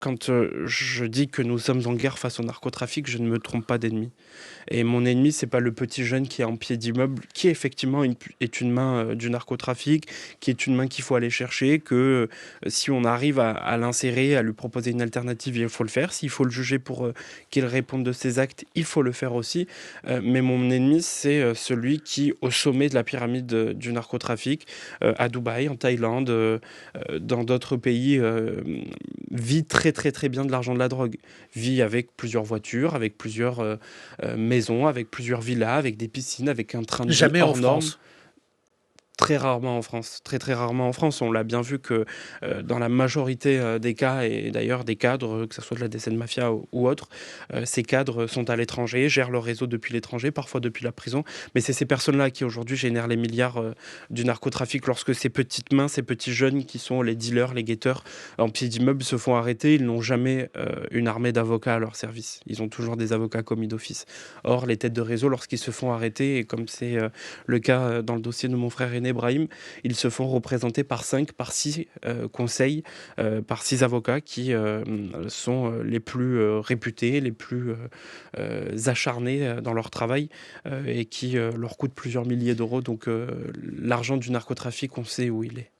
Quand, je dis que nous sommes en guerre face au narcotrafic, je ne me trompe pas d'ennemi. Et mon ennemi, c'est pas le petit jeune qui est en pied d'immeuble, qui effectivement est une main du narcotrafic, qui est une main qu'il faut aller chercher, que si on arrive à l'insérer, à lui proposer une alternative, il faut le faire. S'il faut le juger pour qu'il réponde de ses actes, il faut le faire aussi. Mais mon ennemi, c'est celui qui, au sommet de la pyramide du narcotrafic, à Dubaï, en Thaïlande, dans d'autres pays, vit très très très bien de l'argent de la drogue. Vit avec plusieurs voitures, avec plusieurs maison, avec plusieurs villas, avec des piscines, avec un train de vie Jamais en hors norme. France. Très rarement en France, très très rarement en France. On l'a bien vu que dans la majorité des cas, et d'ailleurs des cadres, que ce soit de la DCN Mafia ou autre, ces cadres sont à l'étranger, gèrent leur réseau depuis l'étranger, parfois depuis la prison. Mais c'est ces personnes-là qui aujourd'hui génèrent les milliards du narcotrafic. Lorsque ces petites mains, ces petits jeunes qui sont les dealers, les guetteurs en pied d'immeuble se font arrêter, ils n'ont jamais une armée d'avocats à leur service. Ils ont toujours des avocats commis d'office. Or, les têtes de réseau, lorsqu'ils se font arrêter, et comme c'est le cas dans le dossier de mon frère aîné Brahim, ils se font représenter par 5, par 6 conseils, par 6 avocats qui sont les plus réputés, les plus acharnés dans leur travail et qui leur coûtent plusieurs milliers d'euros. Donc l'argent du narcotrafic, on sait où il est.